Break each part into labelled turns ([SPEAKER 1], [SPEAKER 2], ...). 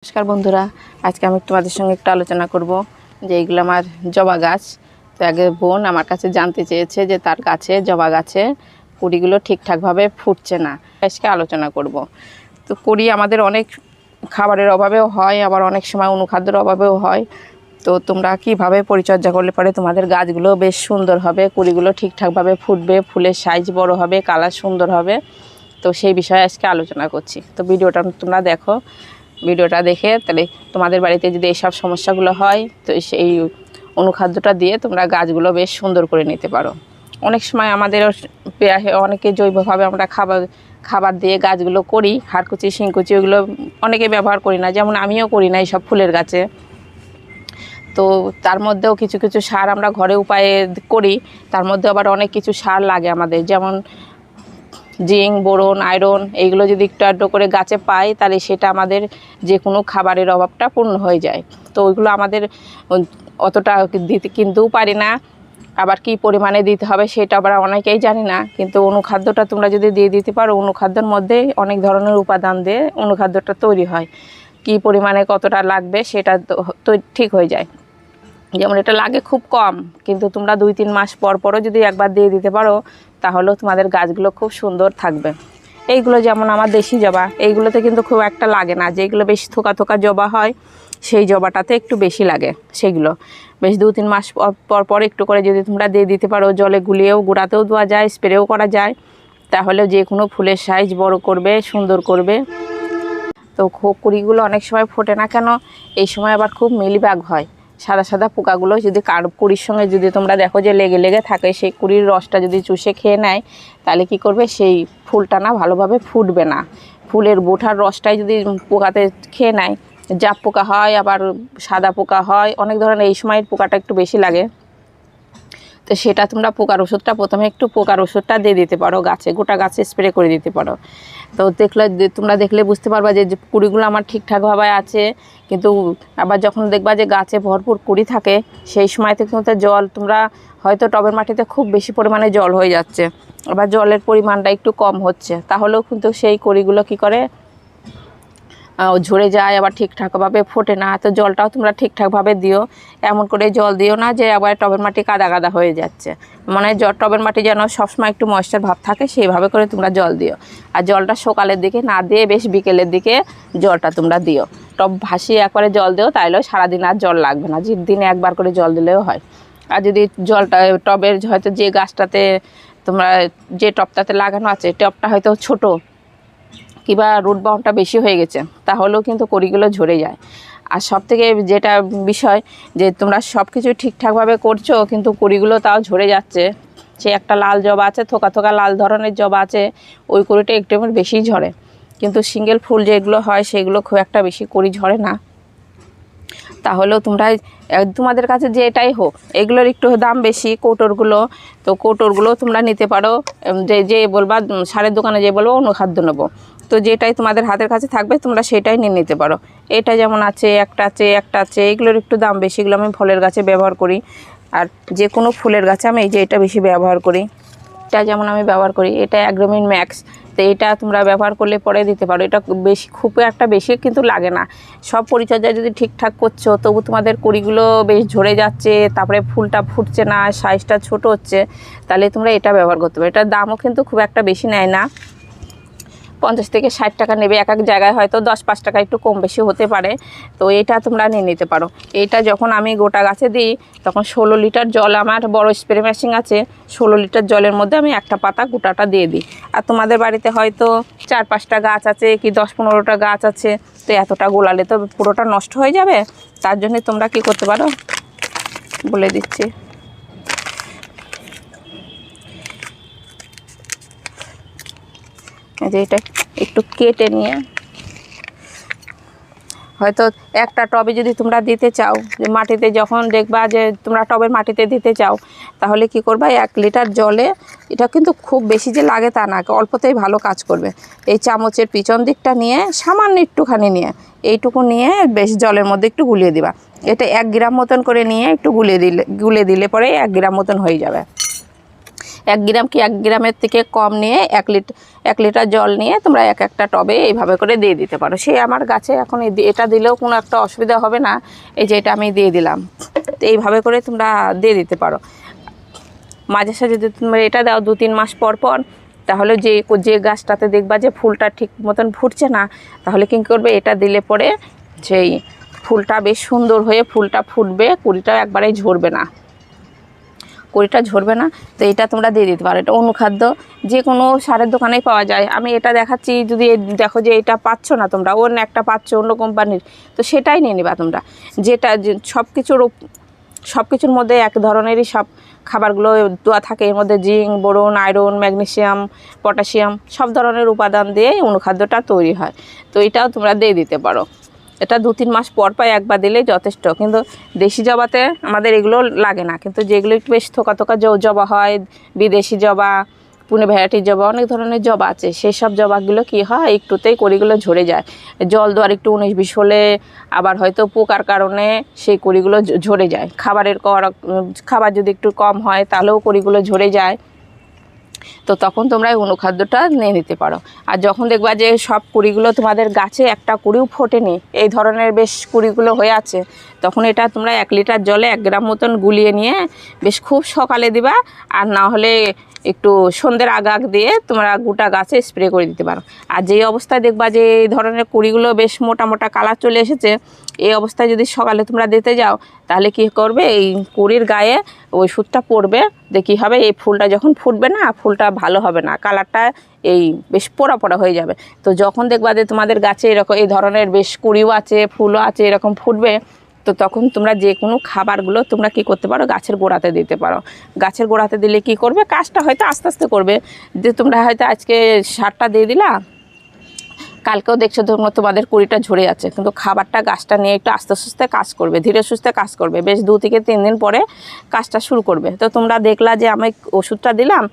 [SPEAKER 1] নমস্কার বন্ধুরা, আজকে আমি তোমাদের সঙ্গে একটু আলোচনা করব যে এইগুলো আমার জবা গাছ। তো আগে বোন আমার কাছে জানতে চেয়েছে যে তার গাছে জবা গাছে কুড়িগুলো ঠিকঠাকভাবে ফুটছে না, আজকে আলোচনা করব। তো কুড়ি আমাদের অনেক খাবারের অভাবেও হয়, আবার অনেক সময় অনুখাদ্যের অভাবেও হয়। তো তোমরা কীভাবে পরিচর্যা করলে পরে তোমাদের গাছগুলো বেশ সুন্দর হবে, কুড়িগুলো ঠিকঠাকভাবে ফুটবে, ফুলের সাইজ বড় হবে, কালার সুন্দর হবে। তো সেই বিষয়ে আজকে আলোচনা করছি। তো ভিডিওটা তোমরা দেখো, ভিডিওটা দেখে তাহলে তোমাদের বাড়িতে যদি এইসব সমস্যাগুলো হয় তো সেই অনুখাদ্যটা দিয়ে তোমরা গাছগুলো বেশ সুন্দর করে নিতে পারো। অনেক সময় আমাদের অনেকে জৈবভাবে আমরা খাবার দিয়ে গাছগুলো করি, হাড়কুচি শিংকুচি ওগুলো অনেকে ব্যবহার করি না, যেমন আমিও করি না এইসব ফুলের গাছে। তো তার মধ্যেও কিছু কিছু সার আমরা ঘরে উপায়ে করি, তার মধ্যে আবার অনেক কিছু সার লাগে আমাদের, যেমন জিঙ্ক, বোরন, আয়রন, এইগুলো যদি একটু আধটু করে গাছে পাই তাহলে সেটা আমাদের যে কোনো খাবারের অভাবটা পূর্ণ হয়ে যায়। তো ওইগুলো আমাদের অতটা দিতে কিন্তু পারি না, আবার কি পরিমাণে দিতে হবে সেটা আবার অনেকেই জানি না। কিন্তু অনুখাদ্যটা তোমরা যদি দিয়ে দিতে পারো, অনুখাদ্যের মধ্যে অনেক ধরনের উপাদান দিয়ে অনুখাদ্যটা তৈরি হয়, কি পরিমাণে কতটা লাগবে সেটা তো ঠিক হয়ে যায়। যেমন এটা লাগে খুব কম, কিন্তু তোমরা 2-3 মাস পর পরও যদি একবার দিয়ে দিতে পারো তাহলেও তোমাদের গাছগুলো খুব সুন্দর থাকবে। এইগুলো যেমন আমার দেশি জবা, এইগুলোতে কিন্তু খুব একটা লাগে না, যেগুলো বেশি থোকা থোকা জবা হয় সেই জবাটাতে একটু বেশি লাগে। সেগুলো বেশ 2-3 মাস পর পর একটু করে যদি তোমরা দিয়ে দিতে পারো, জলে গুলিয়েও গুঁড়াতেও দেওয়া যায়, স্প্রেও করা যায়, তাহলে যে কোনো ফুলের সাইজ বড় করবে, সুন্দর করবে। তো কুড়িগুলো অনেক সময় ফোটে না কেন, এই সময় আবার খুব মিলিবাগ হয়, সাদা সাদা পোকাগুলো যদি কুড়ির সঙ্গে যদি তোমরা দেখো যে লেগে লেগে থাকে, সেই কুড়ির রসটা যদি চুষে খেয়ে নেয় তাহলে কি করবে, সেই ফুলটা না ভালোভাবে ফুটবে না। ফুলের বোঠার রসটাই যদি পোকাতে খেয়ে নেয়, জাপ পোকা হয়, আবার সাদা পোকা হয়, অনেক ধরনের এই সময়ের পোকাটা একটু বেশি লাগে। তো সেটা তোমরা পোকার ওষুধটা প্রথমে একটু পোকার ওষুধটা দিয়ে দিতে পারো গাছে, গোটা গাছে স্প্রে করে দিতে পারো। তো তোমরা দেখলে বুঝতে পারবা যে কুড়িগুলো আমার ঠিকঠাকভাবে আছে। কিন্তু আবার যখন দেখবা যে গাছে ভরপুর কুড়ি থাকে, সেই সময়তে কিন্তু জল তোমরা হয়তো টবের মাটিতে খুব বেশি পরিমাণে জল হয়ে যাচ্ছে, আবার জলের পরিমাণটা একটু কম হচ্ছে, তাহলেও কিন্তু সেই কুড়িগুলো কি করে ঝরে যায়, আবার ঠিকঠাকভাবে ফোটে না। তো জলটাও তোমরা ঠিকঠাকভাবে দিও, এমন করে জল দিও না যে আবার টবের মাটি কাদা কাদা হয়ে যাচ্ছে, মানে টবের মাটি যেন সবসময় একটু ময়েশ্চার ভাব থাকে সেইভাবে করে তোমরা জল দিও। আর জলটা সকালের দিকে না দিয়ে বেশ বিকেলের দিকে জলটা তোমরা দিও, টব ভাসিয়ে একবারে জল দিও, তাইলেও সারাদিন আর জল লাগবে না, দিনে একবার করে জল দিলেও হয়। আর যদি জলটা টবের হয়তো যে গাছটাতে তোমরা যে টবটাতে লাগানো আছে টবটা হয়তো ছোটো কিংবা রুট বাউন্ডটা বেশি হয়ে গেছে, তাহলেও কিন্তু কুড়িগুলো ঝরে যায়। আর সবথেকে যেটা বিষয় যে তোমরা সব কিছু ঠিকঠাকভাবে করছো কিন্তু কুড়িগুলো তাও ঝরে যাচ্ছে। সে একটা লাল জবা আছে, থোকা থোকা লাল ধরনের জবা আছে, ওই কুড়িটা একটু বেশি ঝরে, কিন্তু সিঙ্গেল ফুল যেগুলো হয় সেগুলো খুব একটা বেশি কুড়ি ঝরে না। তাহলেও তোমরা তোমাদের কাছে যে এটাই হোক, এগুলোর একটু দাম বেশি কৌটোরগুলো, তো কৌটোরগুলো তোমরা নিতে পারো। যে বলবা সারের দোকানে যে বলবো অনুখাদ্য নেবো, তো যেটাই তোমাদের হাতের কাছে থাকবে তোমরা সেটাই নিয়ে নিতে পারো। এটা যেমন আছে, একটা আছে, এগুলোর একটু দাম বেশি, এগুলো আমি ফলের গাছে ব্যবহার করি। আর যে কোনো ফুলের গাছে আমি এই যে এটা বেশি ব্যবহার করি, এটা যেমন আমি ব্যবহার করি, এটা অ্যাগ্রোমিন ম্যাক্স। তো এটা তোমরা ব্যবহার করলে পরে দিতে পারো, এটা বেশি খুব একটা বেশি কিন্তু লাগে না। সব পরিচর্যা যদি ঠিকঠাক করছো তবু তোমাদের কুড়িগুলো বেশ ঝরে যাচ্ছে, তারপরে ফুলটা ফুটছে না, সাইজটা ছোট হচ্ছে, তাহলে তোমরা এটা ব্যবহার করতে পারো। এটার দামও কিন্তু খুব একটা বেশি নেয় না, 50 থেকে 60 টাকা নেবে, এক এক জায়গায় হয়তো 10-5 টাকা একটু কম বেশি হতে পারে। তো এটা তোমরা নিয়ে নিতে পারো। এটা যখন আমি গোটা গাছে দিই তখন 16 লিটার জল, আমার বড় স্প্রে মেশিন আছে, 16 লিটার জলের মধ্যে আমি একটা পাতা গোটাটা দিয়ে দিই। আর তোমাদের বাড়িতে হয়তো 4-5টা গাছ আছে কি 10-15টা গাছ আছে, তো এতটা গোলালে তো পুরোটা নষ্ট হয়ে যাবে। তার জন্য তোমরা কি করতে পারো বলে দিচ্ছি। যে এটা একটু কেটে নিয়ে, হয়তো একটা টবে যদি তোমরা দিতে চাও, যে মাটিতে যখন দেখবা যে তোমরা টবের মাটিতে দিতে চাও, তাহলে কি করবা, 1 লিটার জলে, এটা কিন্তু খুব বেশি যে লাগে তা না, অল্পতেই ভালো কাজ করবে। এই চামচের পিছন দিকটা নিয়ে সামান্য একটুখানি নিয়ে, এইটুকু নিয়ে বেশ জলের মধ্যে একটু গুলিয়ে দিবা। এটা 1 গ্রাম মতন করে নিয়ে একটু গুলে দিলে পরে 1 গ্রাম মতন হয়ে যাবে। 1 গ্রাম কি 1 গ্রামের থেকে কম নিয়ে 1 লিটার জল নিয়ে তোমরা একটা টবে এইভাবে করে দিয়ে দিতে পারো। সে আমার গাছে এখন এটা দিলেও কোনো একটা অসুবিধা হবে না। এই যে এটা আমি দিয়ে দিলাম, তো এইভাবে করে তোমরা দিয়ে দিতে পারো। মাঝে সাঝে যদি তোমরা এটা দাও 2-3 মাস পর পর, তাহলে যে গাছটাতে দেখবা যে ফুলটা ঠিক মতন ফুটছে না, তাহলে কী করবে, এটা দিলে পরে সেই ফুলটা বেশ সুন্দর হয়ে ফুলটা ফুটবে, কুড়িটাও একবারেই ঝরবে না, তো এটা তোমরা দিয়ে দিতে পারো। এটা অনুখাদ্য যে কোনো সারের দোকানেই পাওয়া যায়। আমি এটা দেখাচ্ছি, যদি দেখো যে এটা পাচ্ছ না তোমরা, অন্য একটা পাচ্ছ অন্য কোম্পানির, তো সেটাই নিয়ে নেবা তোমরা। যেটা সব কিছুর মধ্যে এক ধরনেরই সব খাবারগুলো দেওয়া থাকে, এর মধ্যে zinc, boron, iron, magnesium, potassium সব ধরনের উপাদান দিয়ে অনুখাদ্যটা তৈরি হয়। তো এটাও তোমরা দিয়ে দিতে পারো। এটা 2-3 মাস পর একবার দিলেই যথেষ্ট। কিন্তু দেশি জবাতে আমাদের এগুলো লাগে না, কিন্তু যেগুলো একটু বেশ থোকা জবা হয়, বিদেশি জবা, পুনে ভ্যারাইটির জবা, অনেক ধরনের জবা আছে, সেই সব জবাগুলো কী হয়, একটুতেই কড়িগুলো ঝরে যায়। জল দেওয়ার একটু 19-20 হলে, আবার হয়তো পোকার কারণে সেই কড়িগুলো ঝরে যায়। খাবার যদি একটু কম হয় তাহলেও কড়িগুলো ঝরে যায়। তো তখন তোমরা এই অনুখাদ্যটা নিয়ে নিতে পারো। আর যখন দেখবা যে সব কুড়িগুলো তোমাদের গাছে একটা কুড়িও ফোটেনি, এই ধরনের বেশ কুড়িগুলো হয়ে আছে, তখন এটা তোমরা 1 লিটার জলে 1 গ্রাম মতন গুলিয়ে নিয়ে বেশ খুব সকালে দিবা, আর না হলে একটু সন্ধ্যের আগ দিয়ে তোমরা গোটা গাছে স্প্রে করে দিতে পারো। আর যেই অবস্থায় দেখবা যে এই ধরনের কুড়িগুলো বেশ মোটা মোটা কালার চলে এসেছে, এই অবস্থায় যদি সকালে তোমরা দিতে যাও, তাহলে কি করবে, এই কুড়ির গায়ে ওষুধটা পড়বে, যে কী হবে, এই ফুলটা যখন ফুটবে না, ফুলটা ভালো হবে না, কালারটা এই বেশ পোড়া পোড়া হয়ে যাবে। তো যখন দেখবা যে তোমাদের গাছে এরকম এই ধরনের বেশ কুড়িও আছে, ফুলও আছে, এরকম ফুটবে, তো তখন তোমরা যে কোনো খাবারগুলো তোমরা কী করতে পারো, গাছের গোড়াতে দিতে পারো। গাছের গোড়াতে দিলে কি করবে, কাজটা হয়তো আস্তে আস্তে করবে। যে তোমরা হয়তো আজকে সারটা দিয়ে দিলা, কালকেও দেখছো তোমাদের কুড়িটা ঝরে যাচ্ছে, কিন্তু খাবারটা গাছটা নিয়ে একটু আস্তে আস্তে কাজ করবে, ধীরে সুস্থে কাজ করবে, বেশ 2 থেকে 3 দিন পরে কাজটা শুরু করবে। তো তোমরা দেখলা যে আমি ওষুধটা দিলাম,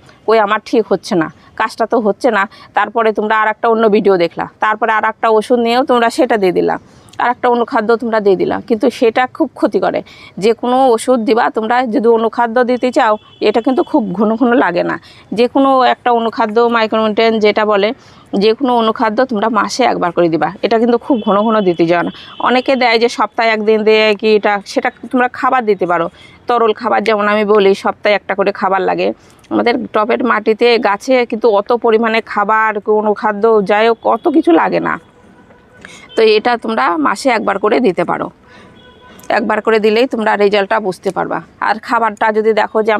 [SPEAKER 1] আমার ঠিক হচ্ছে না, কাজটা তো হচ্ছে না, তারপরে তোমরা আর একটা অন্য ভিডিও দেখলা, তারপরে আর একটা ওষুধ নিয়েও তোমরা সেটা দিয়ে দিলা, আর একটা অনুখাদ্য তোমরা দিয়ে দিলা, কিন্তু সেটা খুব ক্ষতি করে। যে কোনো ওষুধ দিবা তোমরা, যদি অনুখাদ্য দিতে চাও, এটা কিন্তু খুব ঘন ঘন লাগে না। যে কোনো একটা অনুখাদ্য, মাইক্রোনিউট্রিয়েন্ট যেটা বলে, যে কোনো অনুখাদ্য তোমরা মাসে একবার করে দিবা। এটা কিন্তু খুব ঘন ঘন দিতে যাও না। অনেকে দেয় যে সপ্তাহে 1 দিন দেয় কি, সেটা তোমরা খাবার দিতে পারো, তরল খাবার, যেমন আমি বলি সপ্তাহে একটা করে খাবার লাগে। আমাদের টবের মাটিতে গাছে কিন্তু অত পরিমাণে খাবার, অনুখাদ্য, যাই হোক অত কিছু লাগে না। তো এটা তোমরা মাসে একবার করে দিতে পারো। একবার করে দিলেই তোমরা রেজাল্টটা বুঝতে পারবা। আর খাবারটা যদি দেখো যে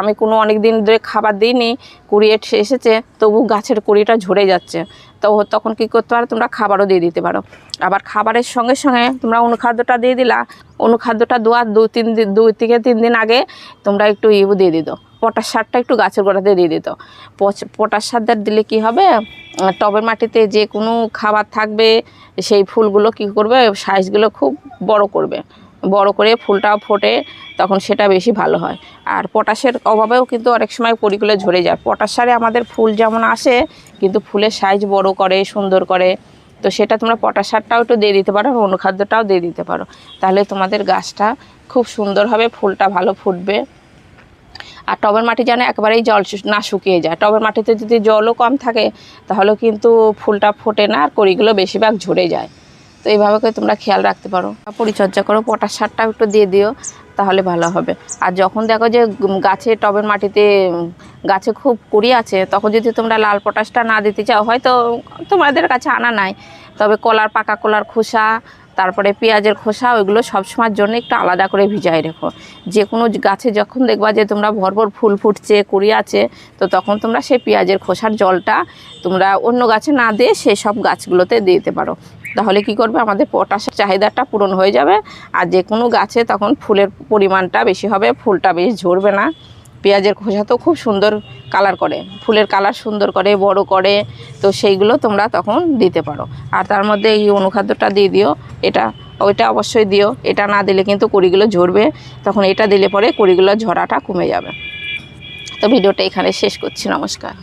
[SPEAKER 1] আমি কোনো অনেক দিন ধরে খাবার দিইনি, কুড়ি এসেছে, তবু গাছের কুড়িটা ঝরে যাচ্ছে, তো তখন কী করতে পারো, তোমরা খাবারও দিয়ে দিতে পারো। আবার খাবারের সঙ্গে সঙ্গে তোমরা অনুখাদ্যটা দিয়ে দিলা, অনুখাদ্যটা দেওয়ার 2 থেকে 3 দিন আগে তোমরা একটু দিয়ে দিত, পটাশ সারটা একটু গাছের গোড়াতে দিয়ে দিত। পটাশ সারটা দিলে কি হবে, টবের মাটিতে যে কোনো খাবার থাকবে, সেই ফুলগুলো কী করবে, সাইজগুলো খুব বড় করে ফুলটাও ফোটে, তখন সেটা বেশি ভালো হয়। আর পটাশের অভাবেও কিন্তু অনেক সময় কুড়িগুলো ঝরে যায়। পটাশ সারে আমাদের ফুল যেমন আসে, কিন্তু ফুলের সাইজ বড় করে, সুন্দর করে। তো সেটা তোমরা পটাশ সারটাও একটু দিয়ে দিতে পারো, অনুখাদ্যটাও দিয়ে দিতে পারো, তাহলে তোমাদের গাছটা খুব সুন্দর হবে, ফুলটা ভালো ফুটবে। আর টবের মাটি যেন একেবারেই জল না শুকিয়ে যায়। টবের মাটিতে যদি জলও কম থাকে, তাহলে কিন্তু ফুলটা ফোটে না, আর কড়িগুলো বেশিরভাগ ঝরে যায়। তো এইভাবে করে তোমরা খেয়াল রাখতে পারো, পরিচর্যা করো, পটাশ সারটা একটু দিয়ে দিও, তাহলে ভালো হবে। আর যখন দেখো যে গাছে, টবের মাটিতে গাছে খুব কুড়ি আছে, তখন যদি তোমরা লাল পটাশটা না দিতে চাও, হয়তো তোমাদের কাছে আনা নাই, তবে পাকা কলার খোসা, তারপরে পেঁয়াজের খোসা, ওইগুলো সবসময়ের জন্য একটু আলাদা করে ভিজাই রেখো। যে কোনো গাছে যখন দেখবা যে তোমরা ভরপুর ফুল ফুটছে, কুড়ি আছে, তো তখন তোমরা সেই পেঁয়াজের খোসার জলটা তোমরা অন্য গাছে না দিয়ে সেই সব গাছগুলোতে দিতে পারো। তাহলে কি করবে, আমাদের পটাশের চাহিদাটা পূরণ হয়ে যাবে। আর যে কোনো গাছে তখন ফুলের পরিমাণটা বেশি হবে, ফুলটা বেশ ঝরবে না। পেঁয়াজের খোসা তো খুব সুন্দর কালার করে, ফুলের কালার সুন্দর করে, বড় করে, তো সেইগুলো তোমরা তখন দিতে পারো। আর তার মধ্যে এই অনুখাদ্যটা দিয়ে দিও, ওইটা অবশ্যই দিও। এটা না দিলে কিন্তু কুড়িগুলো ঝরবে, তখন এটা দিলে পরে কুড়িগুলো ঝরাটা কমে যাবে। তো ভিডিওটা এখানে শেষ করছি, নমস্কার।